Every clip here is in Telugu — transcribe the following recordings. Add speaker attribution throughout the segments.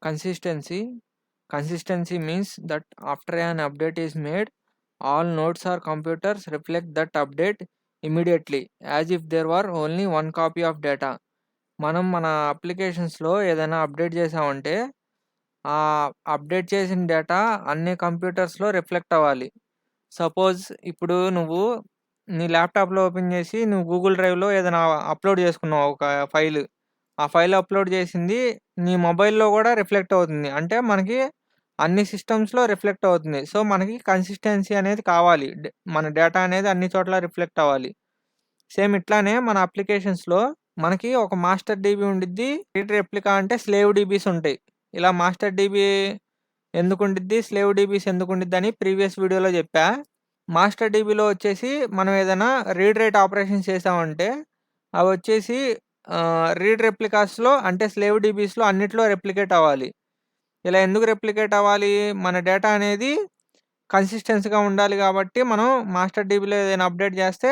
Speaker 1: Consistency. Consistency means that after an update is made, all nodes or computers reflect that update immediately, as if there were only one copy of data. మనం మన అప్లికేషన్స్‌లో ఏదైనా అప్డేట్ చేసామంటే, ఆ అప్డేట్ చేసిన డేటా అన్ని కంప్యూటర్స్‌లో రిఫ్లెక్ట్ అవ్వాలి. సపోజ్ ఇప్పుడు నువ్వు నీ ల్యాప్‌టాప్‌లో ఓపెన్ చేసి నువ్వు గూగుల్ డ్రైవ్‌లో ఏదైనా అప్‌లోడ్ చేసుకున్నావు ఒక ఫైల్. ఆ ఫైల్ అప్‌లోడ్ చేసింది నీ మొబైల్‌లో కూడా రిఫ్లెక్ట్ అవుతుంది. అంటే మనకి అన్ని సిస్టమ్స్‌లో రిఫ్లెక్ట్ అవుతుంది. సో, మనకి కన్సిస్టెన్సీ అనేది కావాలి. మన డేటా అనేది అన్ని చోట్ల రిఫ్లెక్ట్ అవ్వాలి. సేమ్ ఇట్లానే మన అప్లికేషన్స్‌లో మనకి ఒక మాస్టర్ డీబీ ఉండిద్ది. రీడ్ రెప్లికా అంటే స్లేవ్ డీబీస్ ఉంటాయి. ఇలా మాస్టర్ డీబీ ఎందుకుండిద్ది, స్లేవ్ డీబీస్ ఎందుకుండిద్దని ప్రీవియస్ వీడియోలో చెప్పా. మాస్టర్ డీబీలో వచ్చేసి మనం ఏదైనా రీడ్ రైట్ ఆపరేషన్స్ చేసామంటే అవొచ్చేసి రీడ్ రెప్లికాస్‌లో అంటే స్లేవ్ డీబీస్‌లో అన్నిట్లో రెప్లికేట్ అవ్వాలి. ఇలా ఎందుకు రెప్లికేట్ అవ్వాలి? మన డేటా అనేది కన్సిస్టెన్సీగా ఉండాలి కాబట్టి మనం మాస్టర్ డీబీలో ఏదైనా అప్డేట్ చేస్తే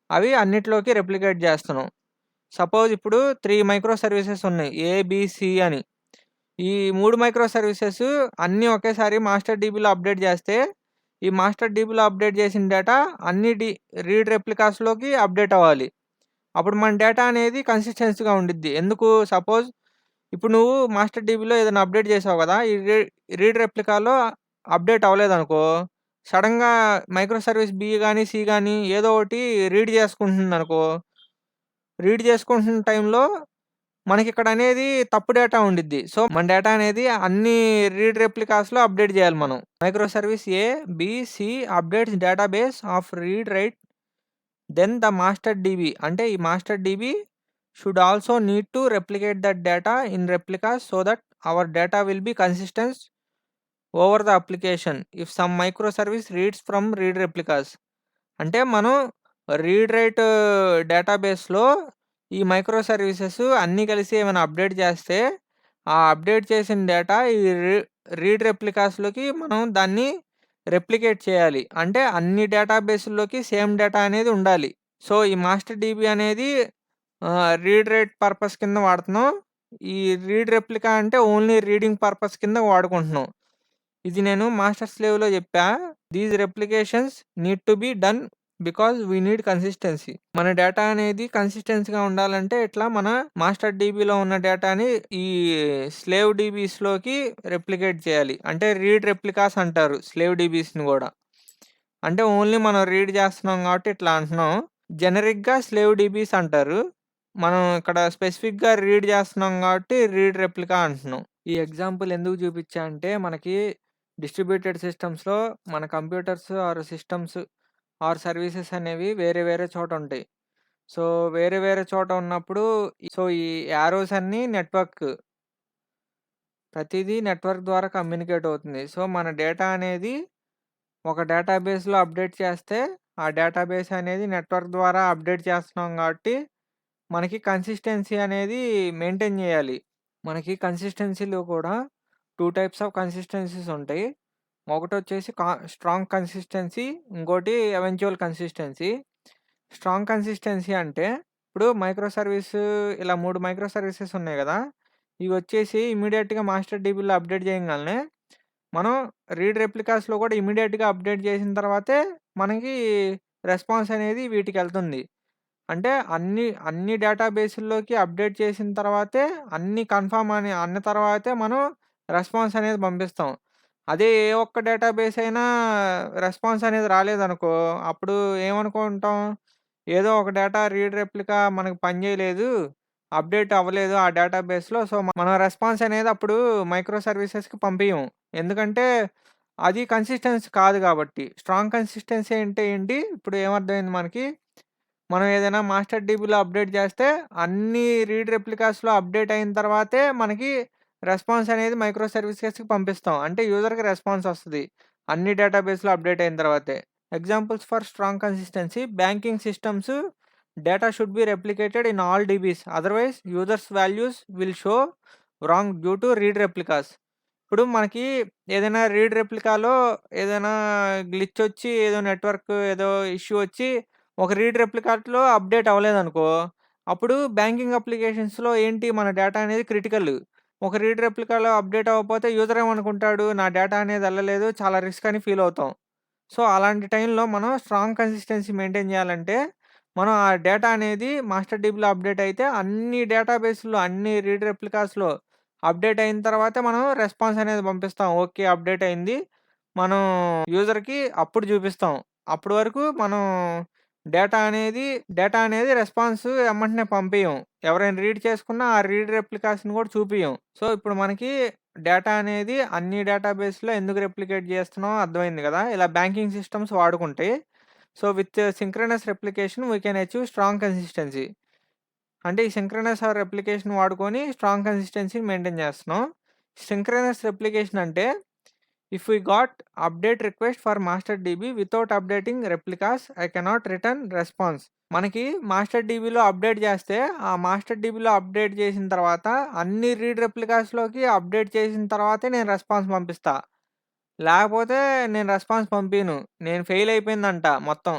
Speaker 1: అవి అన్నిట్లోకి రెప్లికేట్ చేస్తున్నాం. సపోజ్ ఇప్పుడు 3 మైక్రో సర్వీసెస్ ఉన్నాయి. ఏ, బి, సి అని. ఈ 3 మైక్రో సర్వీసెస్ అన్నీ ఒకేసారి మాస్టర్ డీబీలో అప్డేట్ చేస్తే, ఈ మాస్టర్ డీబీలో అప్డేట్ చేసిన డేటా అన్ని రీడ్ రెప్లికాస్‌లోకి అప్డేట్ అవ్వాలి. అప్పుడు మన డేటా అనేది కన్సిస్టెన్సీగా ఉండిద్ది. ఎందుకు? సపోజ్ ఇప్పుడు నువ్వు మాస్టర్ డీబీలో ఏదైనా అప్డేట్ చేసావు కదా! ఈ రీడ్ రెప్లికాలో అప్డేట్ అవ్వలేదనుకో, సడెన్‌గా మైక్రో సర్వీస్ బి గాని, సి గాని ఏదో ఒకటి రీడ్ చేసుకుంటుందనుకో, రీడ్ చేసుకుంటున్న టైంలో మనకిక్కడ అనేది తప్పు డేటా ఉండిద్ది. సో, మన డేటా అనేది అన్ని రీడ్ రెప్లికాస్‌లో అప్డేట్ చేయాలి మనం. Micro service A, B, C updates database of read write then the master DB. అంటే ఈ master DB should also need to replicate that data in replicas so that our data will be consistent over the application if some micro service reads from read replicas. అంటే మనం రీడ్ రైట్ డేటాబేస్‌లో ఈ మైక్రో సర్వీసెస్ అన్నీ కలిసి ఏమైనా అప్డేట్ చేస్తే, ఆ అప్డేట్ చేసిన డేటా ఈ రీడ్ రెప్లికాస్‌లోకి మనం దాన్ని రెప్లికేట్ చేయాలి. అంటే అన్ని డేటాబేసుల్లోకి సేమ్ డేటా అనేది ఉండాలి. సో, ఈ మాస్టర్ డీబీ అనేది రీడ్ రైట్ పర్పస్ కింద వాడుతున్నాం. ఈ రీడ్ రెప్లికా అంటే ఓన్లీ రీడింగ్ పర్పస్ కింద వాడుకుంటున్నాం. ఇది నేను మాస్టర్ స్లేవ్‌లో చెప్పా. These replications need to be done because we need consistency. మన డేటా అనేది కన్సిస్టెన్సీగా ఉండాలంటే ఇట్లా మన మాస్టర్ డీబీలో ఉన్న డేటాని ఈ స్లేవ్ డీబీస్‌లోకి రెప్లికేట్ చేయాలి. అంటే రీడ్ రెప్లికాస్ అంటారు స్లేవ్ డీబీస్‌ని గూడా. అంటే ఓన్లీ మనం రీడ్ చేస్తున్నాం కాబట్టి ఇట్లా అంటున్నాం. జెనరిక్‌గా స్లేవ్ డీబీస్ అంటారు. మనం ఇక్కడ స్పెసిఫిక్‌గా రీడ్ చేస్తున్నాం కాబట్టి రీడ్ రెప్లికా అంటున్నాం. ఈ ఎగ్జాంపుల్ ఎందుకు చూపిచ్చా అంటే మనకి డిస్ట్రిబ్యూటెడ్ సిస్టమ్స్‌లో మన computers or systems or services అనేవి వేరే వేరే చోట ఉంటాయి. సో, వేరే వేరే చోట ఉన్నప్పుడు ఈ యారోస్ అన్నీ ప్రతీదీ నెట్వర్క్ ద్వారా కమ్యూనికేట్ అవుతుంది. సో, మన డేటా అనేది ఒక డేటాబేస్‌లో అప్డేట్ చేస్తే, ఆ డేటాబేస్ అనేది నెట్వర్క్ ద్వారా అప్డేట్ చేస్తున్నాం కాబట్టి, మనకి కన్సిస్టెన్సీ అనేది మెయింటైన్ చేయాలి. మనకి కన్సిస్టెన్సీలో కూడా 2 టైప్స్ ఆఫ్ కన్సిస్టెన్సీస్ ఉంటాయి. ఒకటొచ్చేసి స్ట్రాంగ్ కన్సిస్టెన్సీ, ఇంకోటి ఎవెన్చువల్ కన్సిస్టెన్సీ. స్ట్రాంగ్ కన్సిస్టెన్సీ అంటే, ఇప్పుడు మైక్రో సర్వీస్ ఇలా 3 మైక్రో సర్వీసెస్ ఉన్నాయి గదా! ఇవొచ్చేసి ఇమ్మీడియేట్‌గా మాస్టర్ డీబీలో అప్డేట్ చేయంగాల్నే, మనం రీడ్ రెప్లికాస్‌లో కూడా ఇమ్మీడియేట్‌గా అప్డేట్ చేసిన తర్వాతే, మనకి రెస్పాన్స్ అనేది వీటికెళ్తుంది. అంటే అన్ని డేటాబేసుల్లోకి అప్డేట్ చేసిన తర్వాతే, అన్నీ కన్ఫర్మ్ అని అన్న తర్వాతే మనం రెస్పాన్స్ అనేది పంపిస్తాం. అదే ఏ ఒక్క డేటాబేస్ అయినా రెస్పాన్స్ అనేది రాలేదనుకో, అప్పుడు ఏమనుకుంటాం, ఏదో ఒక డేటా రీడ్ రెప్లికా మనకు పనిచేయలేదు, అప్డేట్ అవ్వలేదు ఆ డేటాబేస్‌లో. సో, మనం రెస్పాన్స్ అనేది అప్పుడు మైక్రో సర్వీసెస్‌కి పంపియము. ఎందుకంటే, అది కన్సిస్టెన్సీ కాదు కాబట్టి. స్ట్రాంగ్ కన్సిస్టెన్సీ అంటే ఏంటి? ఇప్పుడు ఏమర్థమైంది మనకి? మనం ఏదైనా మాస్టర్ డీబీలో అప్డేట్ చేస్తే, అన్ని రీడ్ రెప్లికాస్‌లో అప్డేట్ అయిన తర్వాతే మనకి రెస్పాన్స్ అనేది మైక్రో సర్వీసెస్‌కి పంపిస్తాం. అంటే యూజర్‌కి రెస్పాన్స్ వస్తది. అన్ని డేటాబేస్‌లో అప్డేట్ అయిన తర్వాతే. Examples for strong consistency banking systems data should be replicated in all DBs. Otherwise users values will show wrong due to read replicas. ఇప్పుడు మనకి ఏదైనా రీడ్ రెప్లికాలో ఏదైనా గ్లిచ్ వచ్చి, ఏదో నెట్వర్క్ ఏదో ఇష్యూ వచ్చి ఒక రీడ్ రెప్లికాట్లో అప్డేట్ అవ్వలేదనుకో, అప్పుడు బ్యాంకింగ్ అప్లికేషన్స్‌లో ఏంటి మన డేటా అనేది క్రిటికల్. ఒక రీడ్ రెప్లికాలో అప్డేట్ అవ్వకపోతే యూజర్ ఏమనుకుంటాడు, నా డేటా అనేది ఎళ్ళలేదు, చాలా రిస్క్ అని ఫీల్ అవుతాం. సో, అలాంటి టైంలో మనం స్ట్రాంగ్ కన్సిస్టెన్సీ మెయింటైన్ చేయాలంటే, మనం ఆ డేటా అనేది మాస్టర్ డీబీలో అప్డేట్ అయితే అన్ని డేటాబేస్‌లో, అన్ని రీడ్ రెప్లికాస్‌లో అప్డేట్ అయిన తర్వాతే మనం రెస్పాన్స్ అనేది పంపిస్తాం. ఓకే. అప్డేట్ అయింది. మనం యూజర్‌కి అప్పుడు చూపిస్తాం. అప్పటి వరకు మనం డేటా అనేది డేటా అనేది రెస్పాన్స్ ఎమ్మటనే పంపియం. ఎవరైనా రీడ్ చేసుకున్నా ఆ రీడ్ రెప్లికాస్‌ని కూడా చూపియం. సో, ఇప్పుడు మనకి డేటా అనేది అన్ని డేటాబేస్‌లో ఎందుకు రెప్లికేట్ చేస్తున్నామో అర్థమైంది కదా! ఇలా బ్యాంకింగ్ సిస్టమ్స్ వాడుకుంటే, so, with synchronous replication we can achieve strong consistency. అంటే ఈ సింక్రోనస్ ఆర్ రెప్లికేషన్ వాడుకొని స్ట్రాంగ్ కన్సిస్టెన్సీని మెయింటైన్ చేస్తున్నాం. సింక్రోనస్ రెప్లికేషన్ అంటే if we got update request for master DB without updating replicas I cannot return response. మనకి మాస్టర్ డీబీలో అప్డేట్ చేస్తే, ఆ మాస్టర్ డీబీలో అప్డేట్ చేసిన తర్వాత అన్ని రీడ్ రెప్లికాస్‌లోకి అప్డేట్ చేసిన తర్వాతే నేను రెస్పాన్స్ పంపిస్తా. లేకపోతే నేను రెస్పాన్స్ పంపియను. నేను ఫెయిల్ అయిపోయిందంట మొత్తం.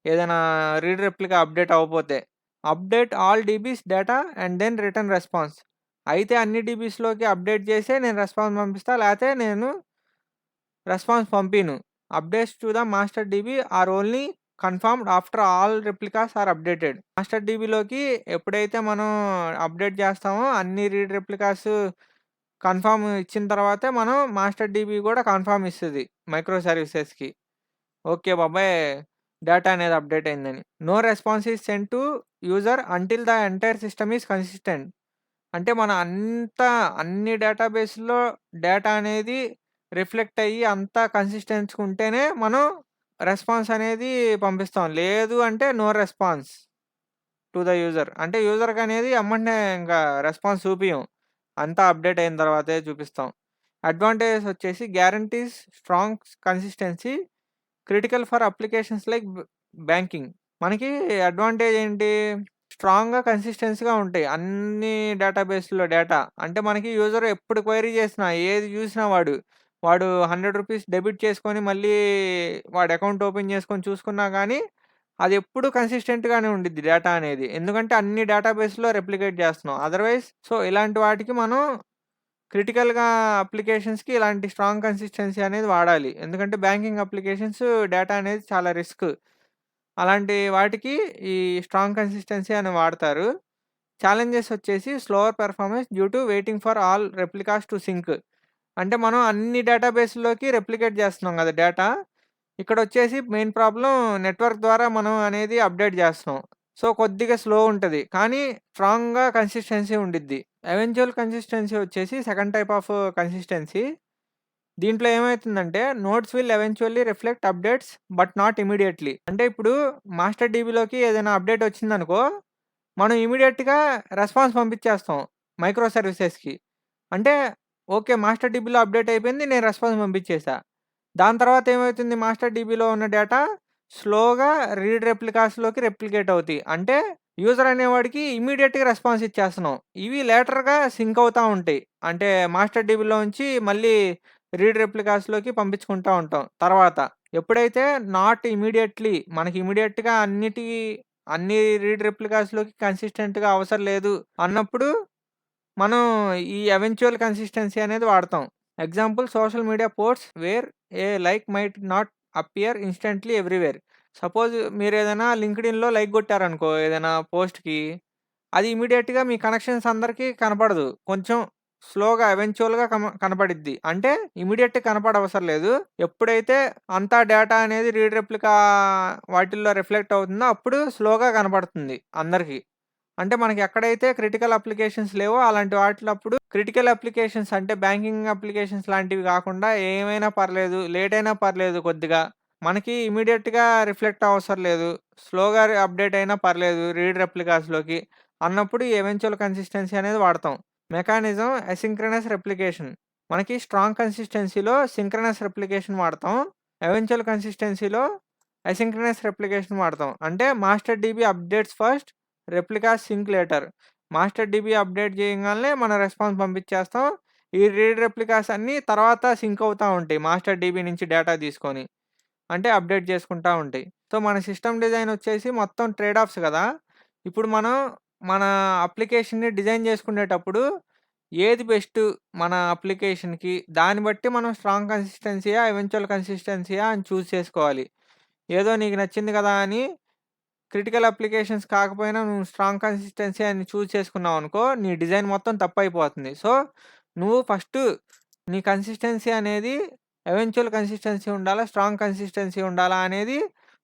Speaker 1: ఏదైనా రీడ్ రెప్లికా అప్డేట్ అవ్వపోతే. Update all DBs data and then return response. అయితే అన్ని డీబీస్‌లోకి అప్డేట్ చేసే నేను రెస్పాన్స్ పంపిస్తా. లేతే నేను రెస్పాన్స్ పంపియను. Updates to the master DB are only confirmed after all replicas are updated. Master డీబీలోకి ఎప్పుడైతే మనం అప్డేట్ చేస్తామో అన్ని రీడ్ రెప్లికాస్ కన్ఫర్మ్ ఇచ్చిన తర్వాతే మనం మాస్టర్ డీబీ కూడా కన్ఫర్మ్ ఇస్తది మైక్రో సర్వీసెస్‌కి. ఓకే బాబాయ్, డేటా అనేది అప్డేట్ అయిందని. No response is send to user until the entire system is consistent. అంటే మన అన్ని డేటాబేస్‌లో డేటా అనేది రిఫ్లెక్ట్ అయ్యి అంతా కన్సిస్టెన్సీగా ఉంటేనే మనం రెస్పాన్స్ అనేది పంపిస్తాం. లేదు అంటే no response to the user. అంటే యూజర్‌కనేది ఎమ్మటనే ఇంకా రెస్పాన్స్ చూపియం. అంతా అప్డేట్ అయిన తర్వాతే చూపిస్తాం. అడ్వాంటేజెస్ వచ్చేసి guarantees strong consistency critical for applications like banking. మనకి అడ్వాంటేజ్ ఏంటి? స్ట్రాంగ్‌గా, కన్సిస్టెన్సీగా ఉంటాయి. అన్ని డేటాబేస్‌లో డేటా. అంటే మనకి యూజర్ ఎప్పుడు క్వెరీ చేసినా, ఏది చూసినా వాడు రూ. 100 డెబిట్ చేసుకొని మళ్ళీ వాడి అకౌంట్ ఓపెన్ చేసుకొని చూసుకున్నా గానీ, అది ఎప్పుడు కన్సిస్టెంట్‌గానే ఉండిద్ది డేటా అనేది. ఎందుకంటే అన్ని డేటాబేస్‌లో రెప్లికేట్ చేస్తున్నాం. అదర్‌వైజ్ సో, ఇలాంటి వాటికి మనం క్రిటికల్‌గా అప్లికేషన్స్‌కి ఇలాంటి స్ట్రాంగ్ కన్సిస్టెన్సీ అనేది వాడాలి. ఎందుకంటే బ్యాంకింగ్ అప్లికేషన్స్ డేటా అనేది చాలా రిస్క్. అలాంటి వాటికి ఈ స్ట్రాంగ్ కన్సిస్టెన్సీ అని వాడతారు. ఛాలెంజెస్ వచ్చేసి slower performance due to waiting for all replicas to sync. అంటే మనం అన్ని డేటాబేస్‌లోకి రెప్లికేట్ చేస్తున్నాం కదా డేటా. ఇక్కడొచ్చేసి మెయిన్ ప్రాబ్లమ్ నెట్వర్క్ ద్వారా మనం అనేది అప్డేట్ చేస్తున్నాం. సో, కొద్దిగా స్లో ఉంటది. కానీ స్ట్రాంగ్‌గా కన్సిస్టెన్సీ ఉండిద్ది. ఎవెన్చువల్ కన్సిస్టెన్సీ వచ్చేసి సెకండ్ టైప్ ఆఫ్ కన్సిస్టెన్సీ. దీంట్లో ఏమైతుందంటే nodes will eventually reflect updates but not immediately. అంటే ఇప్పుడు మాస్టర్ డీబీలోకి ఏదైనా అప్డేట్ వచ్చిందనుకో, మనం ఇమ్మీడియేట్‌గా రెస్పాన్స్ పంపించేస్తాం మైక్రో సర్వీసెస్‌కి. అంటే ఓకే. మాస్టర్ డీబీలో అప్డేట్ అయిపోయింది. నేను రెస్పాన్స్ పంపించేసా. దాని తర్వాత ఏమవుతుంది, మాస్టర్ డీబీలో ఉన్న డేటా స్లోగా రీడ్ రెప్లికాస్‌లోకి రెప్లికేట్ అవుతాయి. అంటే యూజర్ అనేవాడికి ఇమ్మీడియేట్‌గా రెస్పాన్స్ ఇచ్చేస్తున్నాం. ఇవి లేటర్‌గా సింక్ అవుతా ఉంటాయి. అంటే మాస్టర్ డీబీలో నుంచి మళ్ళీ రీడ్ రెప్లికాస్‌లోకి పంపించుకుంటా ఉంటాం తర్వాత. ఎప్పుడైతే నాట్ ఇమ్మీడియేట్‌లీ మనకి ఇమ్మీడియేట్‌గా అన్ని రీడ్ రెప్లికాస్‌లోకి కన్సిస్టెంట్‌గా అవసరం లేదు అన్నప్పుడు మనం ఈ ఎవెన్చువల్ కన్సిస్టెన్సీ అనేది వాడతాం. Example social media posts where a like might not appear instantly everywhere. Suppose మీరేదైనా లింక్డ్ఇన్‌లో లైక్ కొట్టారనుకో ఏదైనా పోస్ట్‌కి, అది ఇమ్మీడియేట్‌గా మీ కనెక్షన్స్ అందరికి కనపడదు. కొంచెం స్లోగా ఎవెన్చువల్‌గా కనపడిద్ది. అంటే ఇమ్మీడియేట్‌గా కనపడవసరం లేదు. ఎప్పుడైతే అంతా డేటా అనేది రీడ్ రెప్లికా వాటిల్లో రిఫ్లెక్ట్ అవుతుందో అప్పుడు స్లోగా కనపడుతుంది అందరికి. అంటే మనకి ఎక్కడైతే క్రిటికల్ అప్లికేషన్స్ లేవో అలాంటి వాటిలప్పుడు క్రిటికల్ అప్లికేషన్స్ అంటే బ్యాంకింగ్ అప్లికేషన్స్ లాంటివి కాకుండా ఏమైనా పర్లేదు, లేట్ అయినా పర్లేదు కొద్దిగా. మనకి ఇమ్మీడియేట్‌గా రిఫ్లెక్ట్ అవసరం లేదు. స్లోగా అప్డేట్ అయినా పర్లేదు రీడ్ రెప్లికాస్‌లోకి అన్నప్పుడు ఈ ఎవెన్చువల్ కన్సిస్టెన్సీ అనేది వాడతాం. Mechanism asynchronous replication. మనకి స్ట్రాంగ్ కన్సిస్టెన్సీలో సింక్రోనస్ రెప్లికేషన్ వాడతాం. ఎవెన్చువల్ కన్సిస్టెన్సీలో అసింక్రోనస్ రెప్లికేషన్ వాడతాం. అంటే master DB updates first, replicas sync later. Master DB update చేయంగాల్నే మన రెస్పాన్స్ పంపించేస్తాం. ఈ రీడ్ రెప్లికాస్ అన్నీ తర్వాత సింక్ అవుతా ఉంటాయి. మాస్టర్ డీబీ నుంచి డేటా తీసుకొని. అంటే అప్డేట్ చేసుకుంటా ఉంటాయి. సో, మన సిస్టమ్ డిజైన్ వచ్చేసి మొత్తం ట్రేడ్ ఆఫ్స్ కదా! ఇప్పుడు మనం మన అప్లికేషన్‌ని డిజైన్ చేసుకునేటప్పుడు ఏది బెస్ట్ మన అప్లికేషన్‌కి, దాన్ని బట్టి మనం స్ట్రాంగ్ కన్సిస్టెన్సీయా, ఎవెన్చువల్ కన్సిస్టెన్సీయా అని చూజ్ చేసుకోవాలి. ఏదో నీకు నచ్చింది కదా అని క్రిటికల్ అప్లికేషన్స్ కాకపోయినా నువ్వు స్ట్రాంగ్ కన్సిస్టెన్సీ అని చూజ్ చేసుకున్నావనుకో, నీ డిజైన్ మొత్తం తప్పయిపోతుంది. సో, నువ్వు ఫస్టు నీ కన్సిస్టెన్సీ అనేది ఎవెన్చువల్ కన్సిస్టెన్సీ ఉండాలా, స్ట్రాంగ్ కన్సిస్టెన్సీ ఉండాలా అనేది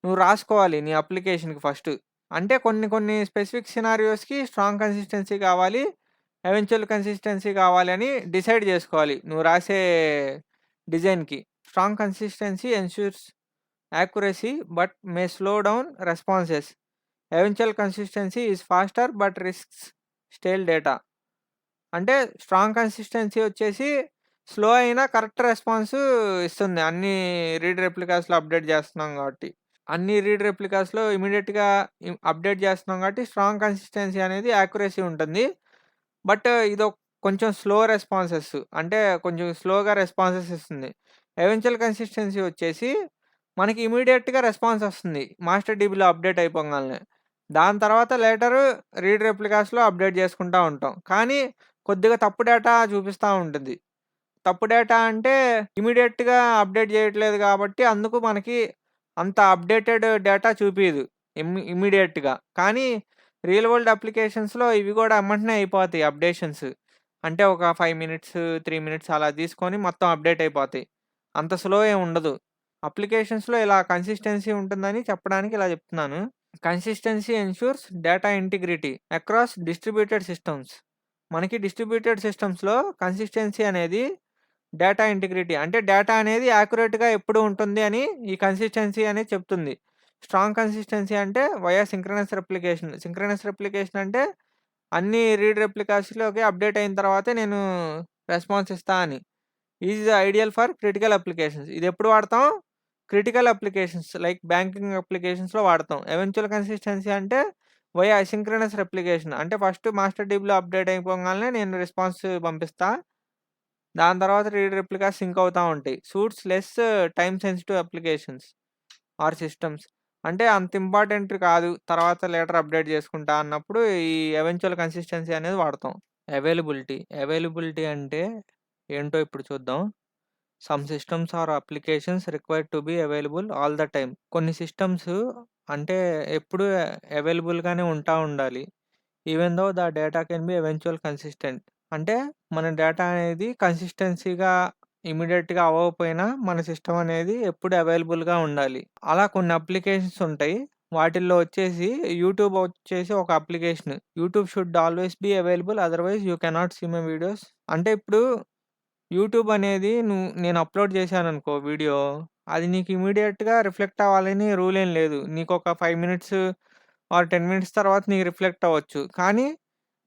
Speaker 1: నువ్వు రాసుకోవాలి నీ అప్లికేషన్‌కి ఫస్టు. అంటే కొన్ని కొన్ని స్పెసిఫిక్ సినారియోస్‌కి స్ట్రాంగ్ కన్సిస్టెన్సీ కావాలి, ఎవెన్చువల్ కన్సిస్టెన్సీ కావాలి అని డిసైడ్ చేసుకోవాలి నువ్వు రాసే డిజైన్‌కి. Strong consistency ensures accuracy but may slow down responses. Eventual consistency is faster but risks stale data. అంటే స్ట్రాంగ్ కన్సిస్టెన్సీ వచ్చేసి స్లో అయినా కరెక్ట్ రెస్పాన్స్ ఇస్తుంది. అన్ని రీడ్ రెప్లికాస్‌లో అప్డేట్ చేస్తున్నాం కాబట్టి. అన్ని రీడ్ రెప్లికాస్‌లో ఇమ్మీడియేట్‌గా అప్డేట్ చేస్తున్నాం కాబట్టి స్ట్రాంగ్ కన్సిస్టెన్సీ అనేది యాక్యురసీ ఉంటుంది. బట్ ఇదొక కొంచెం స్లో రెస్పాన్సెస్. అంటే కొంచెం స్లోగా రెస్పాన్సెస్ ఇస్తుంది. ఎవెన్చువల్ కన్సిస్టెన్సీ వచ్చేసి మనకి ఇమ్మీడియేట్‌గా రెస్పాన్స్ వస్తుంది. మాస్టర్ డీబీలో అప్డేట్ అయిపోంగాల్నే. దాని తర్వాత లేటరు రీడ్ రెప్లికాస్‌లో అప్డేట్ చేసుకుంటా ఉంటాం. కానీ కొద్దిగా తప్పు డేటా చూపిస్తా ఉంటుంది. తప్పు డేటా అంటే ఇమ్మీడియేట్‌గా అప్డేట్ చేయట్లేదు కాబట్టి అందుకు మనకి అంత అప్డేటెడ్ డేటా చూపియదు ఇమ్మీడియేట్‌గా. కానీ రియల్ వరల్డ్ అప్లికేషన్స్‌లో ఇవి కూడా ఎమ్మటనే అయిపోతాయి అప్డేషన్స్. అంటే ఒక 5 మినిట్స్, 3 మినిట్స్ అలా తీసుకొని మొత్తం అప్డేట్ అయిపోతాయి. అంత స్లో ఏం ఉండదు. అప్లికేషన్స్‌లో ఇలా కన్సిస్టెన్సీ ఉంటుందని చెప్పడానికి ఇలా చెప్తున్నాను. Consistency ensures data integrity across distributed systems. మనకి డిస్ట్రిబ్యూటెడ్ సిస్టమ్స్‌లో కన్సిస్టెన్సీ అనేది డేటా ఇంటిగ్రిటీ అంటే డేటా అనేది యాక్యురేట్‌గా ఎప్పుడు ఉంటుంది అని ఈ కన్సిస్టెన్సీ అనేది చెప్తుంది. స్ట్రాంగ్ కన్సిస్టెన్సీ అంటే via synchronous replication. Synchronous replication అంటే అన్ని రీడ్ రెప్లికాస్‌లోకి అప్డేట్ అయిన తర్వాతే నేను రెస్పాన్స్ ఇస్తా అని. Is ideal for critical applications. ఇది ఎప్పుడు వాడతాం? క్రిటికల్ అప్లికేషన్స్ లైక్ బ్యాంకింగ్ అప్లికేషన్స్‌లో వాడతాం. ఎవెన్చువల్ కన్సిస్టెన్సీ అంటే వయా అసింక్రోనస్ రెప్లికేషన్. అంటే ఫస్ట్ మాస్టర్ డీబీలో అప్డేట్ అయిపోగానే నేను రెస్పాన్స్ పంపిస్తా. దాని తర్వాత రీడ్ రెప్లికాస్ సింక్ అవుతా ఉంటాయి. Suits less time sensitive applications or systems. అంటే అంత ఇంపార్టెంట్ కాదు. తర్వాత లేటర్ అప్డేట్ చేసుకుంటా అన్నప్పుడు ఈ ఎవెన్చువల్ కన్సిస్టెన్సీ అనేది వాడతాం. అవైలబిలిటీ అంటే ఏంటో ఇప్పుడు చూద్దాం. Some systems or applications required to be available all the time. కొన్ని సిస్టమ్స్ అంటే ఎప్పుడు అవైలబుల్‌గానే ఉంటా ఉండాలి. Even though the data can be eventual consistent. అంటే మన డేటా అనేది కన్సిస్టెన్సీగా ఇమ్మీడియేట్‌గా అవ్వకపోయినా మన సిస్టమ్ అనేది ఎప్పుడు అవైలబుల్‌గా ఉండాలి. అలా కొన్ని అప్లికేషన్స్ ఉంటాయి. వాటిల్లో వచ్చేసి యూట్యూబ్ వచ్చేసి ఒక application. YouTube should always be available otherwise you cannot see my videos. అంటే ఇప్పుడు యూట్యూబ్ అనేది నేను అప్‌లోడ్ చేశాననుకో వీడియో, అది నీకు ఇమ్మీడియేట్‌గా రిఫ్లెక్ట్ అవ్వాలని రూల్ ఏం లేదు. నీకొక 5 మినిట్స్ ఆర్ 10 మినిట్స్ తర్వాత నీకు రిఫ్లెక్ట్ అవ్వచ్చు. కానీ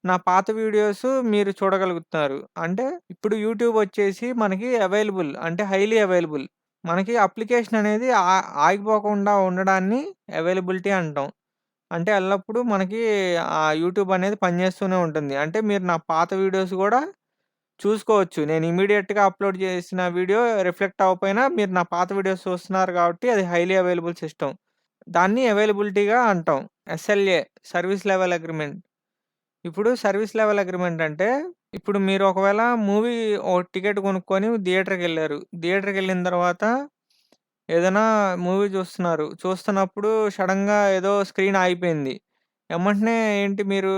Speaker 1: నా పాత వీడియోస్ మీరు చూడగలుగుతున్నారు. అంటే ఇప్పుడు యూట్యూబ్ వచ్చేసి మనకి అవైలబుల్ అంటే హైలీ అవైలబుల్. మనకి అప్లికేషన్ అనేది ఆగిపోకుండా ఉండడాన్ని అవైలబిలిటీ అంటాం. అంటే ఎల్లప్పుడూ మనకి ఆ యూట్యూబ్ అనేది పనిచేస్తూనే ఉంటుంది. అంటే మీరు నా పాత వీడియోస్ గూడా చూసుకోవచ్చు. నేను ఇమ్మీడియేట్‌గా అప్‌లోడ్ చేసిన వీడియో రిఫ్లెక్ట్ అవ్వకపోయినా మీరు నా పాత వీడియోస్ చూస్తున్నారు కాబట్టి అది హైలీ అవైలబుల్ సిస్టమ్. దాన్ని అవైలబిలిటీగా అంటాం. SLA service level agreement. ఇప్పుడు సర్వీస్ లెవెల్ అగ్రీమెంట్ అంటే ఇప్పుడు మీరు ఒకవేళ మూవీ ఓ టికెట్ కొనుక్కొని థియేటర్‌కెళ్లారు. థియేటర్‌కెళ్ళిన తర్వాత ఏదైనా మూవీ చూస్తున్నారు. చూస్తున్నప్పుడు సడెన్‌గా ఏదో స్క్రీన్ ఆగిపోయింది. ఎమ్మటనే ఏంటి మీరు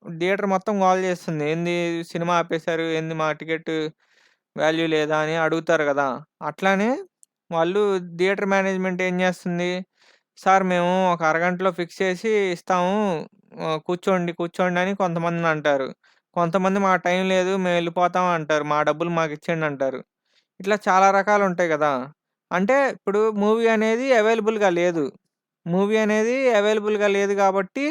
Speaker 1: థియేటర్ మొత్తం గోల చేస్తుంది. ఏంది సినిమా ఆపేసారు. ఏంది మా టికెట్ వాల్యూ లేదా అని అడుగుతారు గదా! అట్లానే వాళ్ళు థియేటర్ మేనేజ్‌మెంట్ ఏం చేస్తుంది? సార్ మేము ఒక అరగంటలో ఫిక్స్ చేసి ఇస్తాము. కూర్చోండి, కూర్చోండి అని కొంతమందినంటారు. కొంతమంది మాకు టైం లేదు మేము వెళ్ళిపోతాం అంటారు. మా డబ్బులు మాకిచ్చేయండి అంటారు. ఇట్లా చాలా రకాలుంటాయి గదా! అంటే ఇప్పుడు మూవీ అనేది అవైలబుల్‌గా లేదు. మూవీ అనేది అవైలబుల్‌గా లేదు గాబట్టి,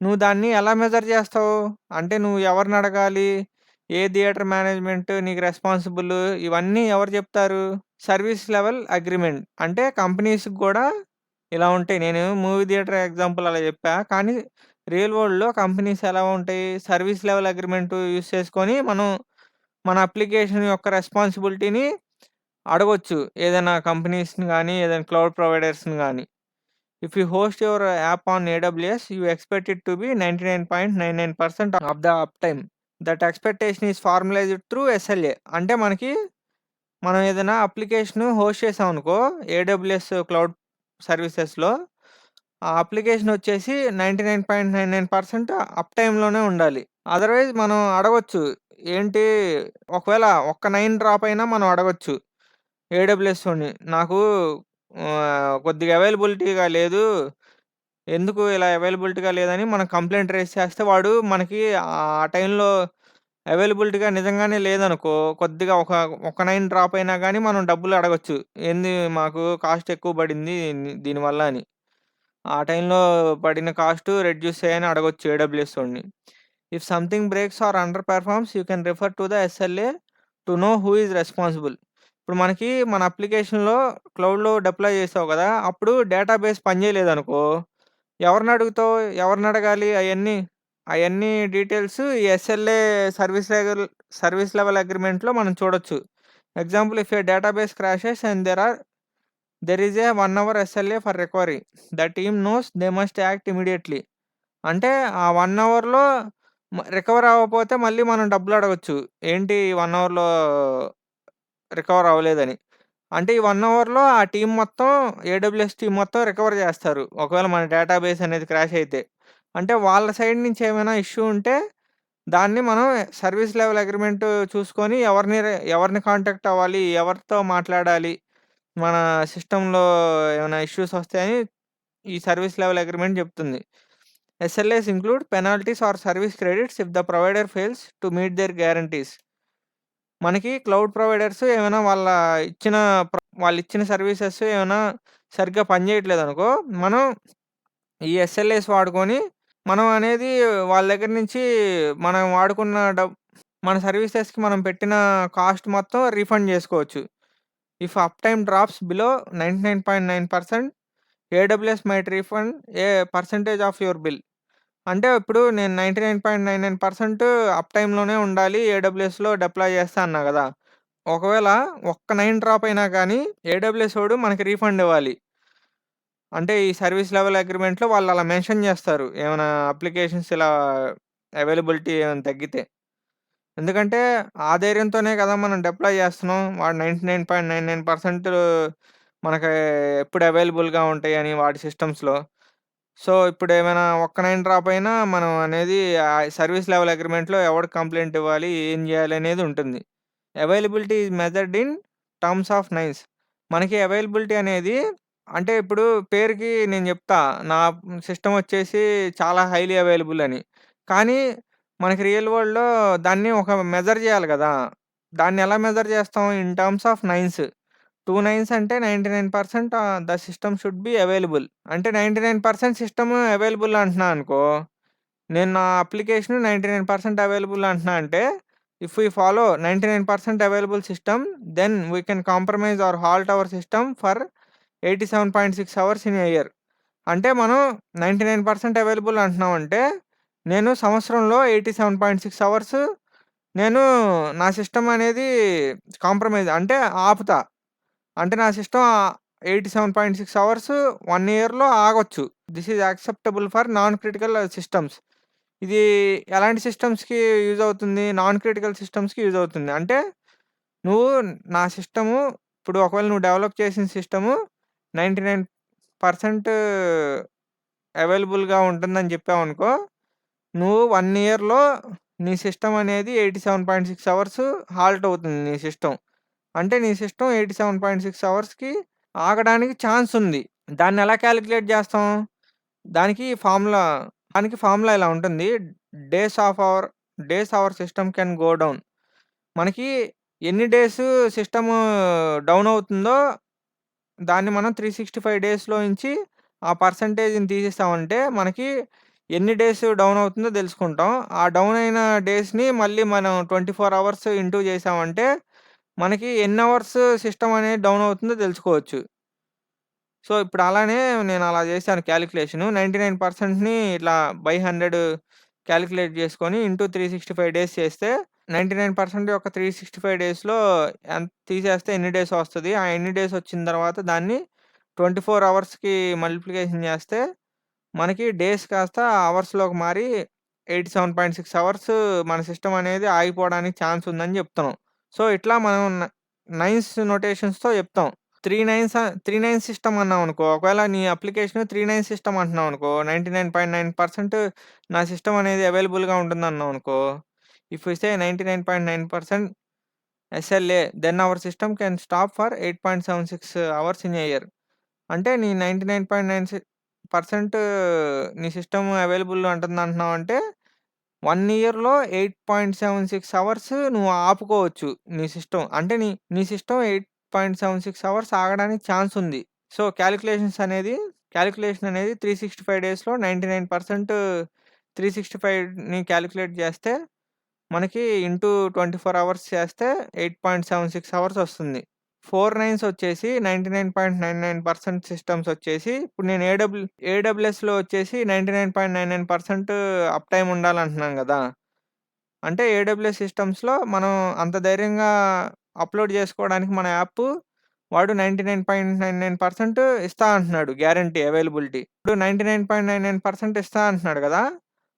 Speaker 1: నువ్వు దాన్ని ఎలా మెజర్ జేస్తావు? అంటే నువ్వు ఎవరినడగాలి? ఏ థియేటర్ మేనేజ్‌మెంట్ నీకు రెస్పాన్సిబుల్ ఇవన్నీ ఎవరు జెప్తారు? Service level agreement. అంటే కంపెనీస్‌కి గూడా ఇలా ఉంటాయి. నేను మూవీ థియేటర్ ఎగ్జాంపుల్ అలా జెప్పా. కానీ రియల్ వరల్డ్‌లో కంపెనీస్ ఎలా ఉంటాయి? సర్వీస్ లెవెల్ అగ్రీమెంట్ యూజ్ చేసుకొని మనం మన అప్లికేషన్ యొక్క రెస్పాన్సిబిలిటీని అడగొచ్చు. ఏదైనా కంపెనీస్‌ని గానీ, ఏదైనా క్లౌడ్ ప్రొవైడర్స్‌ని గానీ. If you host your app on AWS, you expect it to be 99.99% of the uptime. That expectation is formalised through SLA. అంటే మనం ఏదైనా అప్లికేషను హోస్ట్ చేసామనుకో ఏడబ్ల్యూఎస్ క్లౌడ్ సర్వీసెస్‌లో, ఆ అప్లికేషన్ వచ్చేసి 99.99% అప్ టైమ్‌లోనే ఉండాలి. అదర్‌వైజ్ మనం అడగొచ్చు. ఏంటి ఒకవేళ ఒక్క 9 డ్రాప్ అయినా మనం అడగొచ్చు ఏడబ్ల్యూఎస్‌ఓడిని. నాకు కొద్దిగా అవైలబిలిటీగా లేదు. ఎందుకు ఇలా అవైలబిలిటీగా లేదని మనం కంప్లెయింట్ రైజ్ చేస్తే వాడు మనకి ఆ టైంలో అవైలబిలిటీగా నిజంగానే లేదనుకో, కొద్దిగా ఒక 9 డ్రాప్ అయినా గానీ మనం డబ్బులు అడగొచ్చు. ఏంది మాకు కాస్ట్ ఎక్కువ పడింది దీనివల్ల అని. ఆ టైంలో పడిన కాస్ట్ రెడ్యూస్ చేయని అడగొచ్చు ఏడబ్ల్యూఎస్‌ఓడిని. If something breaks or underperforms you can refer to the SLA to know who is responsible. ఇప్పుడు మన అప్లికేషన్‌లో క్లౌడ్‌లో డిప్లాయ్ చేసావు కదా! అప్పుడు డేటాబేస్ పనిచేయలేదనుకో, ఎవరినడుగుతావు? ఎవరినడగాలి అయన్నీ డీటెయిల్స్ ఈ ఎస్ఎల్ఏ సర్వీస్ లెవెల్ అగ్రీమెంట్‌లో మనం చూడొచ్చు. Example if a database crashes and there is a 1 hour SLA for recovery. The team knows they must act immediately. అంటే ఆ 1 అవర్‌లో రికవర్ అవ్వకపోతే మళ్ళీ మనం డబ్బులడగొచ్చు. ఏంటి ఈ 1 అవర్‌లో రికవర్ అవ్వలేదని. అంటే ఈ 1 అవర్‌లో ఆ టీమ్ మొత్తం ఏడబ్ల్యూఎస్ టీమ్ మొత్తం రికవర్ చేస్తారు. ఒకవేళ మన డేటాబేస్ అనేది క్రాష్ అయితే. అంటే వాళ్ళ సైడ్ నుంచి ఏమైనా ఇష్యూ ఉంటే దాన్ని మనం సర్వీస్ లెవెల్ అగ్రీమెంట్ చూసుకొని ఎవరిని కాంటాక్ట్ అవ్వాలి, ఎవరితో మాట్లాడాలి, మన సిస్టమ్‌లో ఏమైనా ఇష్యూస్ వస్తాయని ఈ సర్వీస్ లెవెల్ అగ్రీమెంట్ చెప్తుంది. SLAs include penalties or service credits if the provider fails to meet their guarantees. మనకి క్లౌడ్ ప్రొవైడర్స్ ఏమైనా వాళ్ళిచ్చిన సర్వీసెస్ ఏమైనా సరిగ్గా పనిచేయట్లేదనుకో, మనం ఈ ఎస్ఎల్ఏస్ వాడుకొని మనం అనేది వాళ్ళ దగ్గర నుంచి మనం వాడుకున్న మన సర్వీసెస్‌కి మనం పెట్టిన కాస్ట్ మొత్తం రీఫండ్ చేసుకోవచ్చు. If up time drops below 99.9% AWS might refund A percentage of your bill. అంటే ఇప్పుడు నేను 99.99% అప్ టైమ్‌లోనే ఉండాలి. ఏడబ్ల్యూఎస్‌లో డిప్లాయ్ చేస్తా అన్నా గదా! ఒకవేళ ఒక్క 9 డ్రాప్ అయినా గానీ ఏడబ్ల్యూఎస్ వోడు మనకి రీఫండ్ ఇవ్వాలి. అంటే ఈ సర్వీస్ లెవెల్ అగ్రీమెంట్‌లో వాళ్ళు అలా మెన్షన్ చేస్తారు. ఏమైనా అప్లికేషన్స్ ఇలా అవైలబిలిటీ ఏమైనా తగ్గితే. ఎందుకంటే ఆ ధైర్యంతోనే కదా మనం డిప్లాయ్ చేస్తున్నాం. వాడు 99.99% మనకి ఎప్పుడు అవైలబుల్‌గా ఉంటాయని వాడి సిస్టమ్స్‌లో. సో, ఇప్పుడేమైనా ఒక్క 9 డ్రాప్ అయినా మనం అనేది సర్వీస్ లెవెల్ అగ్రీమెంట్‌లో ఎవడికి కంప్లెయింట్ ఇవ్వాలి, ఏం జేయాలి అనేది ఉంటుంది. Availability is measured in terms of nines. మనకి అవైలబిలిటీ అనేది అంటే ఇప్పుడు పేరుకి నేను జెప్తా. నా సిస్టమ్ వచ్చేసి చాలా హైలీ అవైలబుల్ అని. కానీ మనకి రియల్ వరల్డ్‌లో దాన్ని ఒక మెజర్ జేయాలి గదా! దాన్ని ఎలా మెజర్ జేస్తాం? In terms of nines. 2 nines అంటే 99% the system should be available. అంటే 99% సిస్టమ్ అవైలబుల్ అంటున్నా అనుకో, నేను నా అప్లికేషన్ 99% అవైలబుల్ అంటున్నా అంటే, if we follow 99% available system, then we can compromise or halt our system for 87.6 hours in a year. అంటే మనం 99% అవైలబుల్ అంటున్నామంటే, నేను సంవత్సరంలో 87.6 అవర్స్ నేను నా సిస్టమ్ అనేది కాంప్రమైజ్ అంటే ఆపుతా. అంటే నా సిస్టమ్ 87.6 అవర్స్ 1 ఇయర్‌లో ఆగొచ్చు. This is acceptable for non critical systems. ఇది ఎలాంటి సిస్టమ్స్‌కి యూజ్ అవుతుంది? నాన్ క్రిటికల్ సిస్టమ్స్‌కి యూజ్ అవుతుంది. అంటే నువ్వు నా సిస్టము ఇప్పుడు ఒకవేళ నువ్వు డెవలప్ చేసిన సిస్టము 99% అవైలబుల్‌గా ఉంటుందని చెప్పావనుకో, నువ్వు 1 ఇయర్‌లో నీ సిస్టమ్ అనేది 87.6 అవర్స్ హాల్ట్ అవుతుంది నీ సిస్టమ్. అంటే నీ సిస్టమ్ 87.6 అవర్స్‌కి ఆగడానికి ఛాన్స్ ఉంది. దాన్నెలా కాలిక్యులేట్ జేస్తాం? దానికి ఫార్ములా దానికి ఫార్ములా ఇలా ఉంటుంది. Days of our days hour system can go down. మనకి ఎన్ని డేస్ సిస్టము డౌన్ అవుతుందో దాన్ని మనం 365 డేస్‌లో నుంచి ఆ పర్సెంటేజ్‌ని తీసేసామంటే మనకి ఎన్ని డేస్ డౌన్ అవుతుందో తెలుసుకుంటాం. ఆ డౌన్ అయిన డేస్‌ని మళ్ళీ మనం 24 అవర్స్ ఇంటూ చేసామంటే మనకి ఎన్ని అవర్స్ సిస్టమ్ అనేది డౌన్ అవుతుందో తెలుసుకోవచ్చు. సో, ఇప్పుడు అలానే నేను అలా చేశాను కాలిక్యులేషను. 99%ని ఇట్లా బై 100 కాలిక్యులేట్ చేసుకొని ఇంటూ 365 డేస్ చేస్తే 99% యొక్క 365 డేస్‌లో తీసేస్తే ఎన్ని డేస్ వస్తది. ఆ ఎన్ని డేస్ వచ్చిన తర్వాత దాన్ని 24 అవర్స్‌కి మల్టిప్లికేషన్ చేస్తే మనకి డేస్ కాస్త అవర్స్‌లోకి మారి 87.6 అవర్స్ మన సిస్టమ్ అనేది ఆగిపోవడానికి ఛాన్స్ ఉందని చెప్తున్నాం. సో, ఇట్లా మనం నైన్స్ నొటేషన్స్‌తో చెప్తాం. 3 నైన్స్ సిస్టమ్ అన్నామనుకో, ఒకవేళ నీ అప్లికేషన్ 3 నైన్స్ సిస్టమ్ అంటున్నావనుకో, 99.9% నా సిస్టమ్ అనేది అవైలబుల్‌గా ఉంటుందన్నావనుకో, if you say 99.9% SLA then our system can stop for 8.76 hours in a year. అంటే నీ 99.96% నీ సిస్టమ్ అవైలబుల్ అంటుందంటున్నావంటే 1 ఇయర్‌లో 8.76 అవర్స్ నువ్వు ఆపుకోవచ్చు నీ సిస్టమ్. అంటే నీ సిస్టమ్ 8.76 అవర్స్ ఆగడానికి ఛాన్స్ ఉంది. సో, క్యాలిక్యులేషన్ అనేది 365 డేస్‌లో 99% 365ని క్యాలిక్యులేట్ చేస్తే మనకి ఇంటూ 24 అవర్స్ చేస్తే 8.76 అవర్స్ వస్తుంది. 4 నైన్స్ వచ్చేసి 99.99% సిస్టమ్స్ వచ్చేసి ఇప్పుడు నేను ఏడబ్ల్యూఎస్‌లో వచ్చేసి 99.99% అప్ టైమ్ ఉండాలంటున్నాను గదా! అంటే ఏడబ్ల్యూఎస్ సిస్టమ్స్‌లో మనం అంత ధైర్యంగా అప్‌లోడ్ చేసుకోవడానికి మన యాప్ వాడు 99.99% ఇస్తా అంటున్నాడు గ్యారంటీ అవైలబిలిటీ. ఇప్పుడు 99.99% ఇస్తా అంటున్నాడు గదా!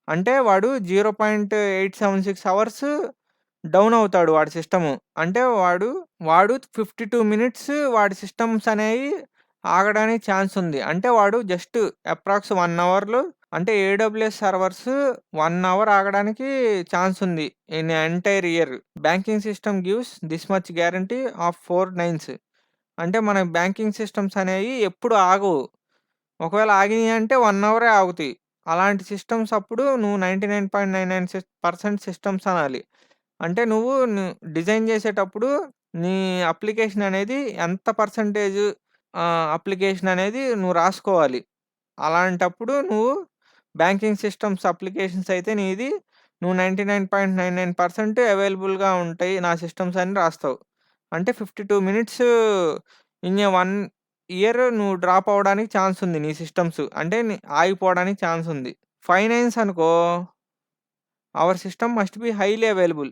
Speaker 1: అంటే వాడు 0.876 అవర్స్ డౌన్ అవుతాడు వాడి సిస్టము. అంటే వాడు 52 మినిట్స్ వాడి సిస్టమ్స్ అనేయి ఆగడానికి ఛాన్స్ ఉంది. అంటే వాడు జస్ట్ అప్రాక్స్ 1 అవర్‌లో అంటే ఏడబ్ల్యూఎస్ సర్వర్స్ 1 అవర్ ఆగడానికి ఛాన్స్ ఉంది in entire year. Banking system gives this much guarantee of 4 nines. అంటే మన బ్యాంకింగ్ సిస్టమ్స్ అనేయి ఎప్పుడు ఆగవు. ఒకవేళ ఆగినియి అంటే 1 అవరే ఆగుతాయి. అలాంటి సిస్టమ్స్ అప్పుడు నువ్వు 99.99% సిస్టమ్స్ అనాలి. అంటే నువ్వు డిజైన్ చేసేటప్పుడు నీ అప్లికేషన్ అనేది ఎంత పర్సెంటేజ్ అప్లికేషన్ అనేది నువ్వు రాసుకోవాలి. అలాంటప్పుడు నువ్వు బ్యాంకింగ్ సిస్టమ్స్ అప్లికేషన్స్ అయితే నీది నువ్వు 99.99% అవైలబుల్‌గా ఉంటాయి నా సిస్టమ్స్ అని రాస్తావు. అంటే 52 మినిట్స్ ఇన్ ఎ 1 ఇయర్ నువ్వు డ్రాప్ అవ్వడానికి ఛాన్స్ ఉంది నీ సిస్టమ్స్. అంటే ఆగిపోవడానికి ఛాన్స్ ఉంది. 5 నైన్స్ అనుకో hour system must be highly available.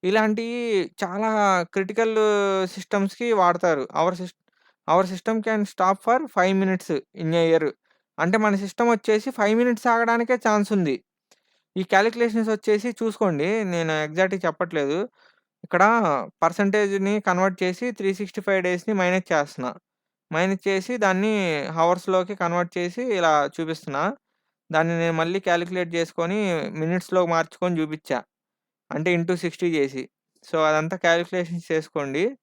Speaker 1: ఇలాంటియి చాలా క్రిటికల్ సిస్టమ్స్‌కి వాడతారు. Hour system can stop for 5 minutes in a year. అంటే మన సిస్టమ్ వచ్చేసి 5 మినిట్స్ ఆగడానికే ఛాన్స్ ఉంది. ఈ కాలిక్యులేషన్స్ వచ్చేసి చూసుకోండి. నేను ఎగ్జాక్ట్‌గా చెప్పట్లేదు. ఇక్కడ పర్సెంటేజ్‌ని కన్వర్ట్ చేసి 365 డేస్‌ని మైనస్ చేస్తున్నా. మైనస్ చేసి దాన్ని హవర్స్‌లోకి కన్వర్ట్ చేసి ఇలా చూపిస్తున్నా. దాన్ని నేను మళ్ళీ కాలిక్యులేట్ చేసుకొని మినిట్స్‌లోకి మార్చుకొని చూపిచ్చా. అంటే ఇంటూ 60 చేసి. సో, అదంతా కాలిక్యులేషన్స్ చేసుకోండి.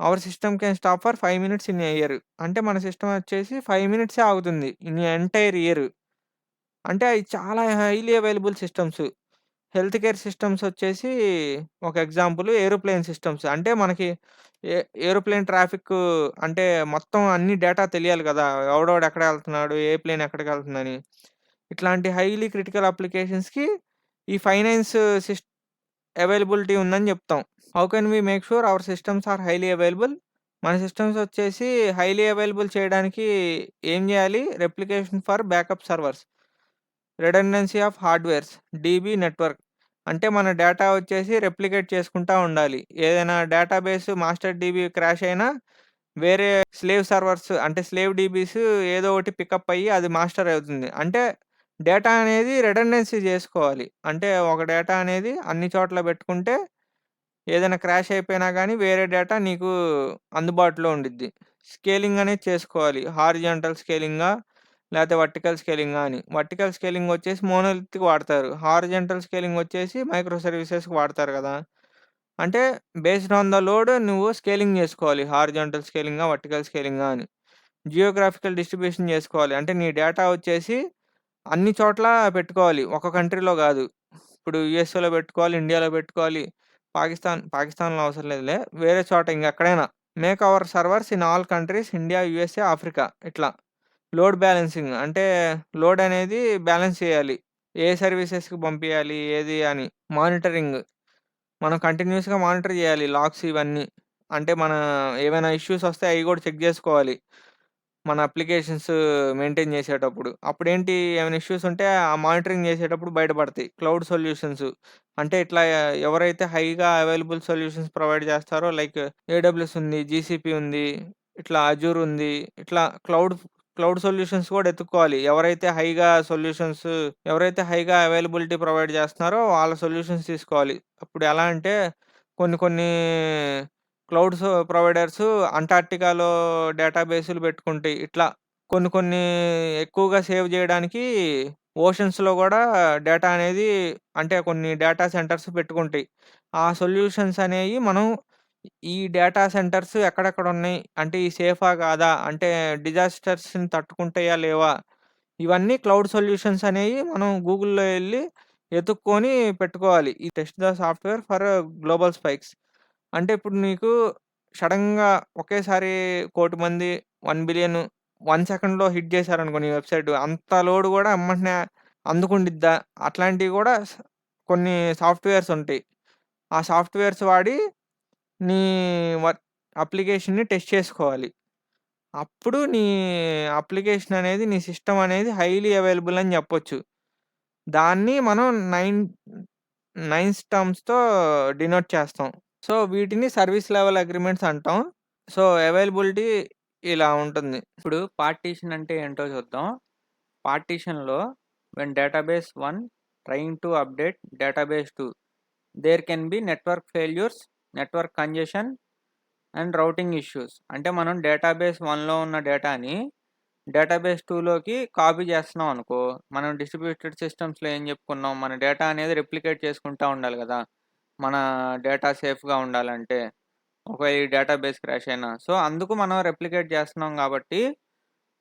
Speaker 1: Hour system can stop for 5 minutes in a year. అంటే మన సిస్టమ్ వచ్చేసి 5 మినిట్సే ఆగుతుంది ఇన్ ఎంటైర్ ఇయర్. అంటే అయి చాలా highly available systems. Health care systems వచ్చేసి ఒక ఎగ్జాంపుల్ ఏరోప్లేన్ సిస్టమ్స్. అంటే మనకి ఏ ఏరోప్లేన్ ట్రాఫిక్ అంటే మొత్తం అన్ని డేటా తెలియాలి గదా! ఎవడెవడు ఎక్కడ ఎళ్తున్నాడు, ఏ ప్లేన్ ఎక్కడికెళ్తుందని. ఇట్లాంటి హైలీ క్రిటికల్ అప్లికేషన్స్‌కి ఈ ఫైనాన్స్ అవైలబిలిటీ ఉందని జెప్తాం. How can we make sure our systems are highly available? మన సిస్టమ్స్ వచ్చేసి హైలీ అవైలబుల్ చేయడానికి ఏం జేయాలి? Replication for backup servers. Redundancy of hardwares, DB network. అంటే మన డేటా వచ్చేసి రెప్లికేట్ చేసుకుంటా ఉండాలి. ఏదైనా డేటాబేస్ మాస్టర్ డీబీ క్రాష్ అయినా వేరే స్లేవ్ సర్వర్స్ అంటే స్లేవ్ డీబీస్ ఏదో ఒకటి పికప్ అయ్యి అది మాస్టర్ అవుతుంది. అంటే డేటా అనేది రిడెండెన్సీ చేసుకోవాలి. అంటే ఒక డేటా అనేది అన్ని చోట్ల పెట్టుకుంటే ఏదైనా క్రాష్ అయిపోయినా గానీ వేరే డేటా నీకు అందుబాటులో ఉండిద్ది. స్కేలింగ్ అనేది చేసుకోవాలి. హారిజాంటల్ స్కేలింగా లేతే వర్టికల్ స్కేలింగా అని. వర్టికల్ స్కేలింగ్ వచ్చేసి మోనోలిథిక్ వాడతారు. హారిజాంటల్ స్కేలింగ్ వచ్చేసి మైక్రో సర్వీసెస్‌కి వాడతారు గదా! అంటే బేస్డ్ ఆన్ ద లోడ్ నువ్వు స్కేలింగ్ జేసుకోవాలి. హారిజాంటల్ స్కేలింగా, వర్టికల్ స్కేలింగా అని. జియోగ్రాఫికల్ డిస్ట్రిబ్యూషన్ జేసుకోవాలి. అంటే నీ డేటా వచ్చేసి అన్ని చోట్ల పెట్టుకోవాలి. ఒక కంట్రీలో గాదు. ఇప్పుడు యూఎస్ఏలో పెట్టుకోవాలి, ఇండియాలో పెట్టుకోవాలి, పాకిస్తాన్‌లో అవసరం లేదులే. వేరే చోట ఇంకెక్కడైనా. Make our servers in all countries India, USA, Africa ఇట్లా. లోడ్ బ్యాలెన్సింగ్ అంటే లోడ్ అనేది బ్యాలెన్స్ చేయాలి. ఏ సర్వీసెస్‌కి పంపియాలి, ఏది అని. మానిటరింగ్. మనం కంటిన్యూయస్‌గా మానిటర్ చేయాలి లాగ్స్ ఇవన్నీ. అంటే ఏవైనా ఇష్యూస్ వస్తే అయి గూడా చెక్ జేసుకోవాలి. మన అప్లికేషన్స్ మెయింటైన్ చేసేటప్పుడు. అప్పుడేంటి ఏమైనా ఇష్యూస్ ఉంటే ఆ మానిటరింగ్ చేసేటప్పుడు బయటపడతాయి. క్లౌడ్ సొల్యూషన్స్ అంటే ఇట్లా ఎవరైతే హైగా అవైలబుల్ సొల్యూషన్స్ ప్రొవైడ్ చేస్తారో లైక్ ఏడబ్ల్యూఎస్ ఉంది, జీసీపీ ఉంది, ఇట్లా అజూర్ ఉంది. ఇట్లా క్లౌడ్ సొల్యూషన్స్ కూడా ఎత్తుక్కోవాలి. ఎవరైతే హైగా అవైలబిలిటీ ప్రొవైడ్ చేస్తున్నారో వాళ్ళ సొల్యూషన్స్ తీసుకోవాలి. అప్పుడు ఎలా అంటే కొన్ని కొన్ని ప్రొవైడర్స్ అంటార్క్టికాలో డేటాబేసులు పెట్టుకుంటాయి. ఇట్లా కొన్ని కొన్ని ఎక్కువగా సేవ్ చేయడానికి ఓషన్స్‌లో గూడా డేటా అనేది అంటే కొన్ని డేటా సెంటర్స్ పెట్టుకుంటాయి. ఆ సొల్యూషన్స్ అనేయి మనం ఈ డేటా సెంటర్స్ ఎక్కడెక్కడున్నాయి? అంటే ఈ సేఫా? కాదా? అంటే డిజాస్టర్స్‌ని తట్టుకుంటాయా? లేవా? ఇవన్నీ క్లౌడ్ సొల్యూషన్స్ అనేయి మనం గూగుల్‌లో ఎళ్లి ఎతుక్కొని పెట్టుకోవాలి. ఈ test the software for global spikes. అంటే ఇప్పుడు నీకు సడెన్‌గా ఒకేసారి 1,00,00,000 మంది 1,000,000,000 1 సెకండ్‌లో హిట్ చేశారనుకో నీ వెబ్‌సైట్. అంత లోడ్ గూడా ఎమ్మటనే అందుకుండిద్దా? అట్లాంటివి గూడా కొన్ని సాఫ్ట్‌వేర్స్ ఉంటాయి. ఆ సాఫ్ట్‌వేర్స్ వాడి నీ వర్ అప్లికేషన్‌ని టెస్ట్ చేసుకోవాలి. అప్పుడు నీ అప్లికేషన్ అనేది నీ సిస్టమ్ అనేది హైలీ అవైలబుల్ అని చెప్పొచ్చు. దాన్ని మనం 9 టర్మ్స్‌తో డినోట్ చేస్తాం. సో, వీటిని సర్వీస్ లెవెల్ అగ్రీమెంట్స్ అంటాం. సో, అవైలబిలిటీ ఇలా ఉంటుంది. ఇప్పుడు పార్టిషన్ అంటే ఏంటో చూద్దాం. పార్టిషన్‌లో when database 1 trying to update database 2 there can be network failures, network congestion and routing issues. అంటే మనం డేటాబేస్ 1లో ఉన్న డేటాని డేటాబేస్ 2లోకి కాపీ చేస్తున్నాం అనుకో, మనం డిస్ట్రిబ్యూటెడ్ సిస్టమ్స్‌లో ఏం చెప్పుకున్నాం, మన డేటా అనేది రెప్లికేట్ చేసుకుంటా ఉండాలి కదా! మన డేటా సేఫ్‌గా ఉండాలంటే. ఒకవేళ ఈ డేటాబేస్ క్రాష్ అయినా. సో, అందుకు మనం రెప్లికేట్ చేస్తున్నాం కాబట్టి,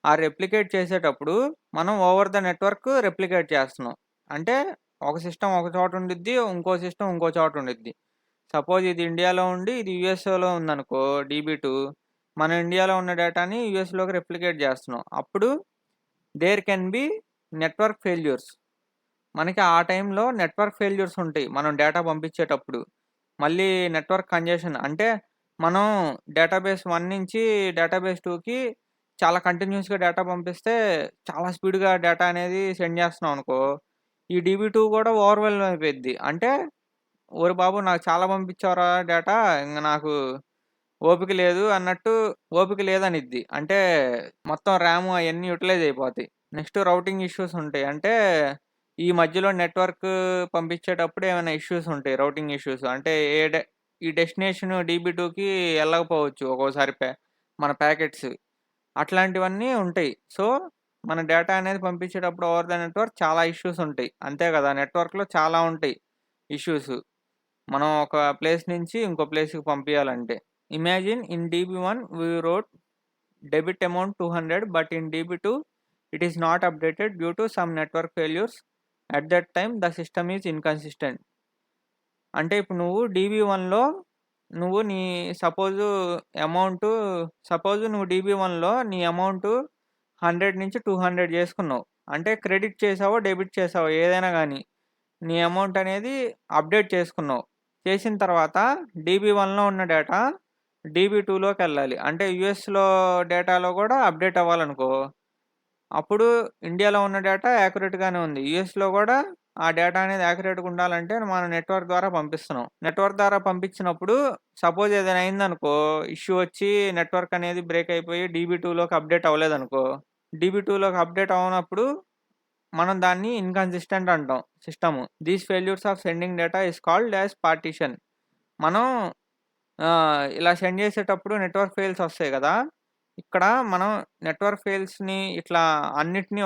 Speaker 1: ఆ రెప్లికేట్ చేసేటప్పుడు మనం ఓవర్ ద నెట్వర్క్ రెప్లికేట్ చేస్తున్నాం. అంటే ఒక సిస్టమ్ ఒక చోట ఉండిద్ది. ఇంకో సిస్టమ్ ఇంకో చోట ఉండిద్ది. సపోజ్ ఇది ఇండియాలో ఉండి ఇది యూఎస్ఏలో ఉందనుకో డీబీ2. మన ఇండియాలో ఉన్న డేటాని యూఎస్‌లోకి రెప్లికేట్ చేస్తున్నాం. అప్పుడు there can be network failures. మనకి ఆ టైంలో నెట్వర్క్ ఫెయిల్యూర్స్ ఉంటాయి. మనం డేటా పంపించేటప్పుడు. మళ్ళీ నెట్వర్క్ కంజెషన్ అంటే మనం డేటాబేస్ 1 నుంచి డేటాబేస్ 2కి చాలా కంటిన్యూయస్‌గా డేటా పంపిస్తే చాలా స్పీడ్‌గా డేటా అనేది సెండ్ చేస్తున్నాం అనుకో, ఈ డీబీ2 కూడా ఓవర్‌వెల్మ్ అయిపోయిద్ది. అంటే ఓరి బాబు! నాకు చాలా పంపించావురా డేటా ఇంగ నాకు ఓపిక లేదు అన్నట్టు ఓపిక లేదనిద్ది. అంటే మొత్తం ర్యామ్ అయన్నీ యుటిలైజ్ అయిపోతాయి. నెక్స్ట్ రౌటింగ్ ఇష్యూస్ ఉంటాయి. అంటే ఈ మధ్యలో నెట్వర్క్ పంపించేటప్పుడు ఏమైనా ఇష్యూస్ ఉంటాయి. Routing issues. అంటే ఈ డెస్టినేషన్ డీబీ2కి ఎళ్ళకపోవచ్చు ఒక్కోసారి మన ప్యాకెట్స్. అట్లాంటివన్నీ ఉంటాయి. సో, మన డేటా అనేది పంపించేటప్పుడు ఓవర్ ద నెట్వర్క్ చాలా ఇష్యూస్ ఉంటాయి. అంతే కదా! నెట్వర్క్‌లో చాలా ఉంటాయి ఇష్యూస్. మనం ఒక ప్లేస్ నుంచి ఇంకో ప్లేస్‌కి పంపియాలంటే. Imagine in DB1 we wrote debit amount 200 but in DB2 it is not updated due to some network failures. At that time the system is inconsistent. అంటే ఇప్పుడు నువ్వు DB1లో నువ్వు నీ సపోజు అమౌంటు సపోజ్ నువ్వు DB1లో నీ అమౌంటు 100 నుంచి 200 చేసుకున్నావు. అంటే క్రెడిట్ చేసావో, డెబిట్ చేసావో ఏదైనా గానీ నీ అమౌంట్ అనేది అప్డేట్ చేసుకున్నావు. చేసిన తర్వాత DB1లో ఉన్న డేటా DB2లోకెళ్ళాలి. అంటే యూఎస్‌లో డేటాలో గూడా అప్డేట్ అవ్వాలనుకో, అప్పుడు ఇండియాలో ఉన్న డేటా యాక్యురేట్‌గానే ఉంది. యూఎస్‌లో గూడా ఆ డేటా అనేది యాక్యురేట్‌గా ఉండాలంటే మనం నెట్వర్క్ ద్వారా పంపిస్తున్నాం. నెట్వర్క్ ద్వారా పంపించినప్పుడు సపోజ్ ఏదైనా అయిందనుకో, ఇష్యూ వచ్చి నెట్వర్క్ అనేది బ్రేక్ అయిపోయి DB2లోకి అప్డేట్ అవ్వలేదనుకో, DB2లోకి అప్డేట్ అవ్వనప్పుడు మనం దాన్ని ఇన్‌కన్సిస్టెంట్ అంటాం system. These failures of sending data is called as partition. మనం ఇలా సెండ్ చేసేటప్పుడు నెట్వర్క్ ఫెయిల్స్ వస్తాయి గదా! ఇక్కడ మనం నెట్వర్క్ ఫెయిల్స్‌ని ఇట్లా అన్నిటిని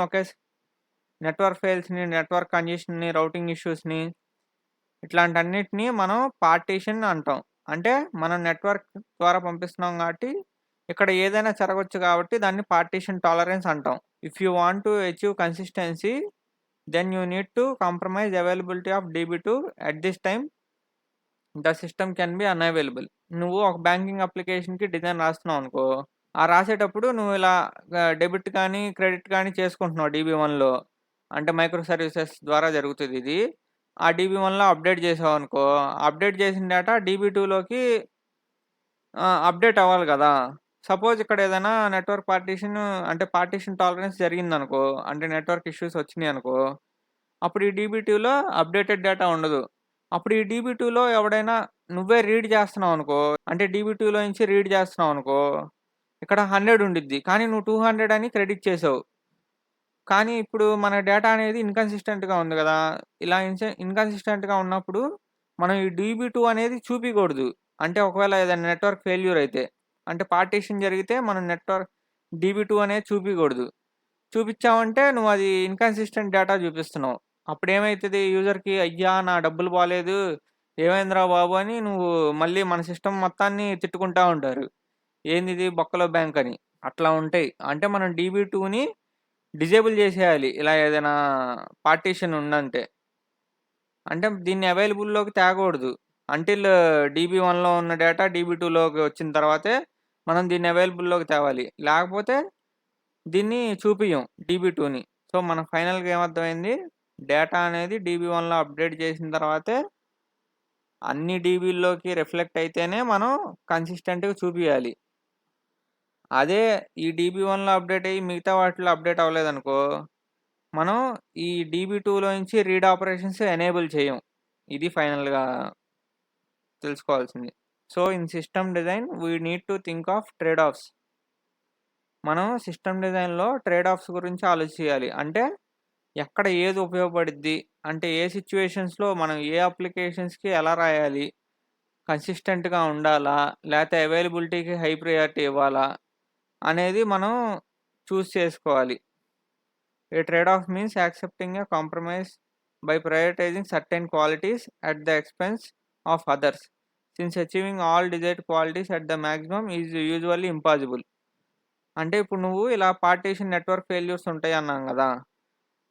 Speaker 1: నెట్వర్క్ ఫెయిల్స్‌ని, నెట్వర్క్ కంజెషన్‌ని, రౌటింగ్ ఇష్యూస్‌ని ఇట్లాంటన్నిటిని మనం పార్టిషన్ అంటాం. అంటే మనం నెట్వర్క్ ద్వారా పంపిస్తున్నాం కాబట్టి ఇక్కడ ఏదైనా జరగొచ్చు కాబట్టి దాన్ని పార్టిషన్ టాలరెన్స్ అంటాం. If you want to achieve consistency then you need to compromise availability of DB2 at this time the system can be unavailable. నువ్వు ఒక బ్యాంకింగ్ అప్లికేషన్‌కి డిజైన్ రాస్తున్నావనుకో, ఆ రాసేటప్పుడు నువ్వు ఇలా డెబిట్ కానీ, క్రెడిట్ కానీ చేసుకుంటున్నావు DB1లో. అంటే మైక్రో సర్వీసెస్ ద్వారా జరుగుతదిది. ఆ DB1లో అప్డేట్ చేసావనుకో, అప్డేట్ చేసిన డేటా DB2లోకి అప్డేట్ అవ్వాలి గదా! సపోజ్ ఇక్కడ ఏదైనా నెట్వర్క్ పార్టిషన్ అంటే పార్టిషన్ టాలరెన్స్ జరిగిందనుకో, అంటే నెట్వర్క్ ఇష్యూస్ వచ్చినియనుకో, అప్పుడు ఈ DB2లో అప్డేటెడ్ డేటా ఉండదు. అప్పుడు ఈ DB2లో ఎవడైనా నువ్వే రీడ్ చేస్తున్నావనుకో, అంటే DB2లో నుంచి రీడ్ చేస్తున్నావనుకో, ఇక్కడ 100 ఉండిద్ది. కానీ నువ్వు 200 అని క్రెడిట్ చేసావు. కానీ ఇప్పుడు మన డేటా అనేది ఇన్‌కన్సిస్టెంట్‌గా ఉంది గదా! ఇలా ఇన్‌కన్సిస్టెంట్‌గా ఉన్నప్పుడు మనం ఈ డీబీ2 అనేది చూపియకూడదు. అంటే ఒకవేళ ఏదైనా నెట్వర్క్ ఫెయిల్యూర్ అయితే. అంటే పార్టిషన్ జరిగితే మనం డీబీ2 అనేది చూపియకూడదు. చూపిచ్చావంటే నువ్వు అది ఇన్‌కన్సిస్టెంట్ డేటా చూపిస్తున్నావు. అప్పుడేమైతది యూజర్‌కి అయ్యా! నా డబ్బులు పోలేదు. ఏమైందిరా బాబు! అని నువ్వు మళ్ళీ మన సిస్టమ్ మొత్తాన్ని తిట్టుకుంటా ఉంటారు. ఏందిది బొక్కలో బ్యాంక్ అని. అట్లా ఉంటాయి. అంటే మనం డీబీ2ని డిజేబుల్ చేసేయాలి. ఇలా ఏదైనా పార్టిషన్ ఉందంటే. అంటే దీన్ని అవైలబుల్‌లోకి తేకూడదు. అంటిల్ డీబీ1లో ఉన్న డేటా డీబీ2లోకి వచ్చిన తర్వాతే మనం దీన్ని అవైలబుల్‌లోకి తేవాలి. లేకపోతే దీన్ని చూపియం డీబీ2ని. సో, మనకు ఫైనల్‌గా ఏమర్థమైంది? డేటా అనేది డీబీ1లో అప్డేట్ చేసిన తర్వాతే అన్ని డీబీల్లోకి రిఫ్లెక్ట్ అయితేనే మనం కన్సిస్టెంట్‌గా చూపియాలి. అదే ఈ డీబీ1లో అప్డేట్ అయ్యి మిగతా వాటిలో అప్డేట్ అవ్వలేదనుకో, మనం ఈ డీబీ2లో నుంచి రీడ్ ఆపరేషన్స్ ఎనేబుల్ చేయం. ఇది ఫైనల్‌గా తెలుసుకోవాల్సింది. So, in system design we need to think of trade offs. మనం సిస్టమ్ డిజైన్‌లో ట్రేడ్ ఆఫ్స్ గురించి ఆలోచించాలి. అంటే ఎక్కడ ఏది ఉపయోగపడిద్ది? అంటే ఏ సిట్యుయేషన్స్‌లో మనం ఏ అప్లికేషన్స్‌కి ఎలా రాయాలి? కన్సిస్టెంట్‌గా ఉండాలా? లేతే అవైలబిలిటీకి హై ప్రయారిటీ ఇవ్వాలా? అనేది మనం చేసుకోవాలి. A trade-off means accepting a compromise by prioritizing certain qualities at the expense of others, since achieving all desired qualities at the maximum is usually impossible. అంటే ఇప్పుడు నువ్వు ఇలా పార్టీషన్ నెట్వర్క్ ఫెయిల్యూర్స్ ఉంటాయి అన్నాం గదా!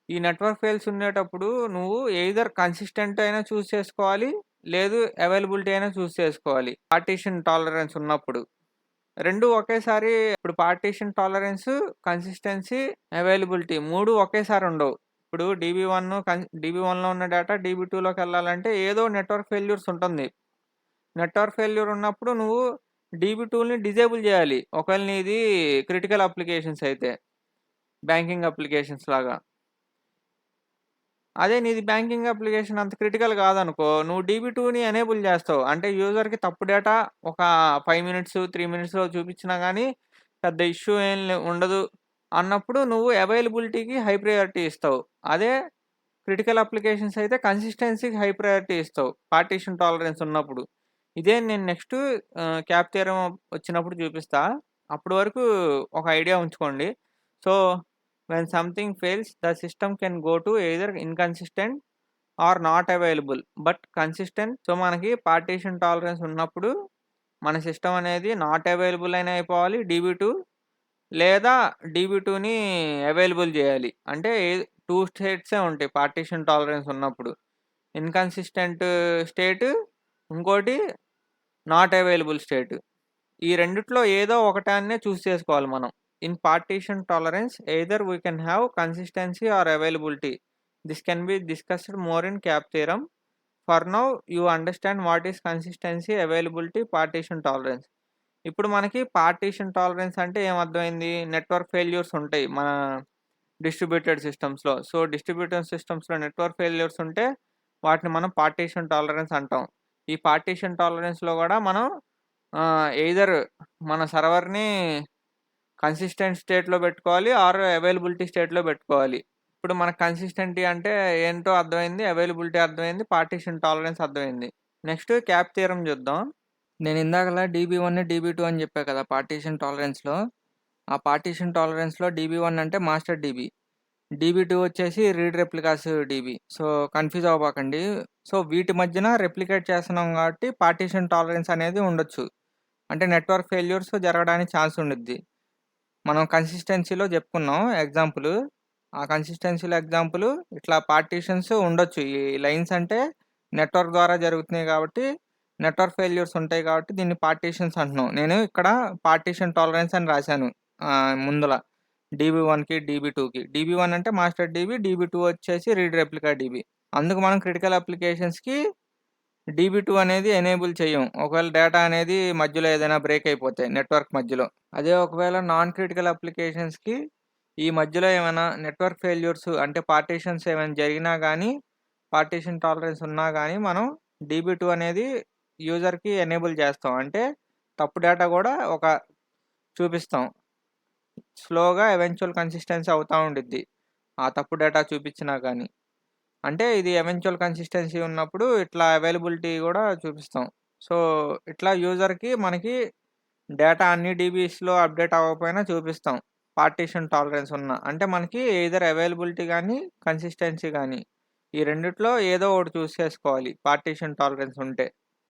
Speaker 1: ఈ నెట్వర్క్ ఫెయిల్స్ ఉండేటప్పుడు నువ్వు ఎయిదర్ కన్సిస్టెంట్ అయినా చేసుకోవాలి. లేదు అవైలబిలిటీ అయినా చేసుకోవాలి. పార్టీషన్ టాలరెన్స్ ఉన్నప్పుడు. 2 ఒకేసారి ఇప్పుడు పార్టిషన్ టాలరెన్స్, కన్సిస్టెన్సీ, అవైలబిలిటీ 3 ఒకేసారి ఉండవు. ఇప్పుడు డీబీ1లో ఉన్న డేటా డీబీ2లోకెళ్ళాలంటే ఏదో నెట్వర్క్ ఫెయిల్యూర్స్ ఉంటుంది. నెట్వర్క్ ఫెయిల్యూర్ ఉన్నప్పుడు నువ్వు డీబీ2ని డిజేబుల్ జేయాలి. ఒకవేళ నీది క్రిటికల్ అప్లికేషన్స్ అయితే. బ్యాంకింగ్ అప్లికేషన్స్ లాగా. అదే నీది బ్యాంకింగ్ అప్లికేషన్ అంత క్రిటికల్ కాదనుకో, నువ్వు డీబీ2ని ఎనేబుల్ చేస్తావు. అంటే యూజర్‌కి తప్పు డేటా ఒక 5 మినిట్స్, 3 మినిట్స్‌లో చూపించినా గానీ పెద్ద ఇష్యూ ఏం ఉండదు అన్నప్పుడు నువ్వు అవైలబిలిటీకి హై ప్రయారిటీ ఇస్తావు. అదే క్రిటికల్ అప్లికేషన్స్ అయితే కన్సిస్టెన్సీకి హై ప్రయారిటీ ఇస్తావు. పార్టిషన్ టాలరెన్స్ ఉన్నప్పుడు. ఇదే నేను నెక్స్ట్ క్యాప్ థియరమ్ వచ్చినప్పుడు చూపిస్తా. అప్పటి వరకు ఒక ఐడియా ఉంచుకోండి. So, when something fails the system can go to either inconsistent or not available but consistent. So, మనకి పార్టిషన్ టాలరెన్స్ ఉన్నప్పుడు మన సిస్టమ్ అనేది నాట్ అవైలబుల్ అయినా అయిపోవాలి డీబీ2 లేదా డీబీ2ని అవైలబుల్ చేయాలి. అంటే 2 స్టేట్సే ఉంటాయి పార్టిషన్ టాలరెన్స్ ఉన్నప్పుడు. ఇన్‌కన్సిస్టెంట్ స్టేట్, ఇంకోటి నాట్ అవైలబుల్ స్టేట్. ఈ రెండిట్లో ఏదో ఒకటాన్నే చేసుకోవాలి మనం. In partition tolerance either we can have consistency or availability. This can be discussed more in CAP theorem. For now you understand what is consistency, availability, partition tolerance. ఇప్పుడు మనకి పార్టిషన్ టాలరెన్స్ అంటే ఏమర్థమైంది? నెట్వర్క్ ఫెయిల్యూర్స్ ఉంటాయి మన డిస్ట్రిబ్యూటెడ్ సిస్టమ్స్‌లో. సో, డిస్ట్రిబ్యూటెడ్ సిస్టమ్స్‌లో నెట్వర్క్ ఫెయిల్యూర్స్ ఉంటే వాటిని మనం పార్టిషన్ టాలరెన్స్ అంటాం. ఈ పార్టిషన్ టాలరెన్స్‌లో గూడా మనం ఎయిదర్ మన సర్వర్‌ని కన్సిస్టెంట్ స్టేట్‌లో పెట్టుకోవాలి ఆర్ అవైలబిలిటీ స్టేట్‌లో పెట్టుకోవాలి. ఇప్పుడు మనకు కన్సిస్టెంటీ అంటే ఏంటో అర్థమైంది. అవైలబిలిటీ అర్థమైంది. పార్టిషన్ టాలరెన్స్ అర్థమైంది. నెక్స్ట్ క్యాప్ థియరమ్ చూద్దాం. నేను ఇందాకలా డీబీ1, డీబీ2 అని చెప్పా కదా! పార్టిషన్ టాలరెన్స్‌లో. ఆ పార్టిషన్ టాలరెన్స్‌లో డీబీ1 అంటే మాస్టర్ డీబీ. డీబీ2 వచ్చేసి రీడ్ రెప్లికాస్ డీబీ. సో, కన్‌ఫ్యూజ్ అవ్వబాకండి. సో, వీటి మధ్యన రెప్లికేట్ చేస్తున్నాం కాబట్టి పార్టిషన్ టాలరెన్స్ అనేది ఉండొచ్చు. అంటే నెట్వర్క్ ఫెయిల్యూర్స్ జరగడానికి ఛాన్స్ ఉండిద్ది. మనం కన్సిస్టెన్సీలో చెప్పుకున్నాం ఎగ్జాంపుల్. ఆ కన్సిస్టెన్సీలో ఎగ్జాంపుల్ ఇట్లా పార్టిషన్స్ ఉండొచ్చు. ఈ లైన్స్ అంటే నెట్వర్క్ ద్వారా జరుగుతున్నాయి కాబట్టి నెట్వర్క్ ఫెయిల్యూర్స్ ఉంటాయి కాబట్టి దీన్ని పార్టిషన్స్ అంటున్నాం. నేను ఇక్కడ పార్టిషన్ టాలరెన్స్ అని రాశాను ముందల. డీబీ1కి, డీబీ2కి. డీబీ1 అంటే మాస్టర్ డీబీ, డీబీ2 వచ్చేసి రీడ్ రెప్లికా డీబీ. అందుకు మనం క్రిటికల్ అప్లికేషన్స్‌కి డీబీ2 అనేది ఎనేబుల్ చెయ్యం. ఒకవేళ డేటా అనేది మధ్యలో ఏదైనా బ్రేక్ అయిపోతే నెట్వర్క్ మధ్యలో. అదే ఒకవేళ నాన్ క్రిటికల్ అప్లికేషన్స్‌కి ఈ మధ్యలో ఏమైనా నెట్వర్క్ ఫెయిల్యూర్స్ అంటే పార్టిషన్స్ ఏమైనా జరిగినా గానీ, పార్టిషన్ టాలరెన్స్ ఉన్నా గానీ మనం డీబీ2 అనేది యూజర్‌కి ఎనేబుల్ చేస్తాం. అంటే తప్పు డేటా గూడా ఒక చూపిస్తాం. స్లోగా ఎవెన్చువల్ కన్సిస్టెన్సీ అవుతా ఉండిద్ది. ఆ తప్పు డేటా చూపించినా గానీ. అంటే ఇది ఎవెన్చువల్ కన్సిస్టెన్సీ ఉన్నప్పుడు ఇట్లా అవైలబిలిటీ గూడా చూపిస్తాం. సో, ఇట్లా యూజర్‌కి మనకి డేటా అన్ని డీబీస్‌లో అప్‌డేట్ అవ్వకపోయినా చూపిస్తాం. పార్టిషన్ టాలరెన్స్ ఉన్న. అంటే మనకి ఎయిదర్ అవైలబిలిటీ గానీ, కన్సిస్టెన్సీ గానీ ఈ రెండిట్లో ఏదో ఒకటి చూస్ చేసుకోవాలి పార్టిషన్ టాలరెన్స్ ఉంటే.